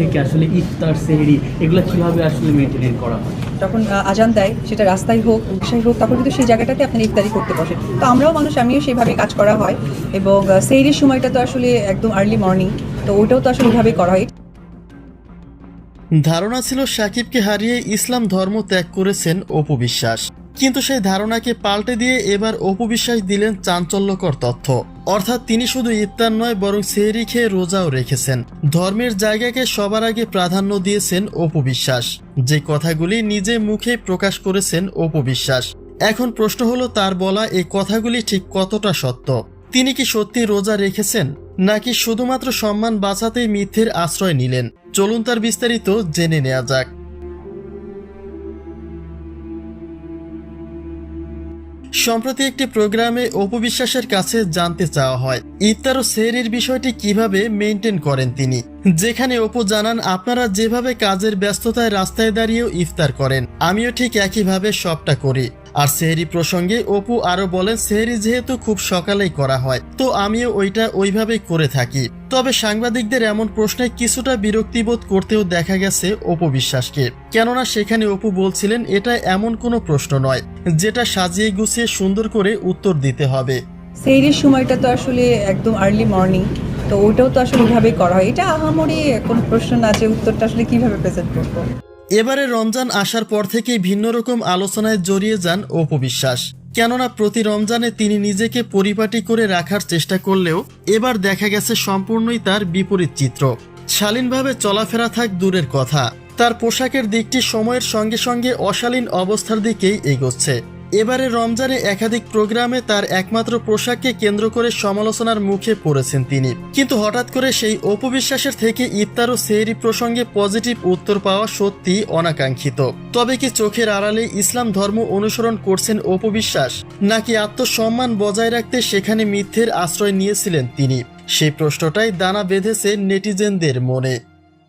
থেকে আসলে ইফতার সেহরি এগুলো কিভাবে আসলে মেনটেন করা হয়? যখন আজান দেয়, সেটা রাস্তায় হোক বাসায় হোক, তখন কিন্তু সেই জায়গাটাতে আপনার ইফতারি করতে বসে। তো আমরাও মানুষ, আমিও সেইভাবে কাজ করা হয়। এবং সেহরির সময়টা তো আসলে একদম আর্লি মর্নিং, তো ওইটাও তো আসলে ওইভাবেই করা হয়। ধারণা ছিল সাকিবকে হারিয়ে ইসলাম ধর্ম ত্যাগ করেছেন অপু বিশ্বাস, কিন্তু সেই ধারণাকে পাল্টে দিয়ে এবার অপু বিশ্বাস দিলেন চাঞ্চল্যকর তথ্য। অর্থাৎ তিনি শুধু ইফতার নয় বরং সেহরি খেয়ে রোজাও রেখেছেন। ধর্মের জায়গাকে সবার আগে প্রাধান্য দিয়েছেন অপু বিশ্বাস, যে কথাগুলি নিজে মুখে প্রকাশ করেছেন অপু বিশ্বাস। এখন প্রশ্ন হলো, তার বলা এই কথাগুলি ঠিক কতটা সত্য? তিনি কি সত্যি রোজা রেখেছেন, নাকি শুধুমাত্র সম্মান বাঁচাতেই মিথ্যের আশ্রয় নিলেন? চলুন তার বিস্তারিত জেনে নেওয়া যাক। সম্প্রতি একটি প্রোগ্রামে অপু বিশ্বাসের কাছে জানতে চাওয়া হয় ইফতার ও সেহরির বিষয়টি কিভাবে মেনটেন করেন তিনি, যেখানে অপু জানান, আপনারা যেভাবে কাজের ব্যস্ততায় রাস্তায় দাঁড়িয়েও ইফতার করেন, আমিও ঠিক একইভাবে সবটা করি। আর সেহরি প্রসঙ্গে অপু আরো বলেন, সেহরি যেহেতু খুব সকালেই করা হয়, তো আমিও ওইটা ওইভাবেই করে থাকি। তবে সাংবাদিকদের এমন প্রশ্নে কিছুটা বিরক্তিবোধ করতেও দেখা গেছে অপু বিশ্বাসকে, কেননা সেখানে অপু বলছিলেন এটা এমন কোনো প্রশ্ন নয় যেটা সাজিয়ে গুছিয়ে সুন্দর করে উত্তর দিতে হবে। সেহরির সময়টা তো আসলে একদম আর্লি মর্নিং, তো ওইটাও তো আসলে ওইভাবেই করা হয়। এটা আহামরি কোনো প্রশ্ন না যে উত্তরটা আসলে কিভাবে প্রেজেন্ট করবো। এবারে রমজান আসার পর থেকেই ভিন্ন রকম আলোচনায় জড়িয়ে যান অপু বিশ্বাস, কেননা প্রতি রমজানে তিনি নিজেকে পরিপাটি করে রাখার চেষ্টা করলেও এবার দেখা গেছে সম্পূর্ণই তার বিপরীত চিত্র। শালীনভাবে চলাফেরা থাক দূরের কথা, তার পোশাকের দিকটি সময়ের সঙ্গে সঙ্গে অশালীন অবস্থার দিকেই এগোচ্ছে। এবারে রমজানে একাধিক প্রোগ্রামে তার একমাত্র পোশাককে কেন্দ্র করে সমালোচনার মুখে পড়েছেন তিনি, কিন্তু হঠাৎ করে সেই অপু বিশ্বাসের থেকে ইফতার ও সেহরি প্রসঙ্গে পজিটিভ উত্তর পাওয়া সত্যি অনাকাঙ্ক্ষিত। তবে কি চোখের আড়ালে ইসলাম ধর্ম অনুসরণ করছেন অপু বিশ্বাস, নাকি আত্মসম্মান বজায় রাখতে সেখানে মিথ্যের আশ্রয় নিয়েছিলেন তিনি? সেই প্রশ্নটাই দানা বেঁধেছে নেটিজেনদের মনে।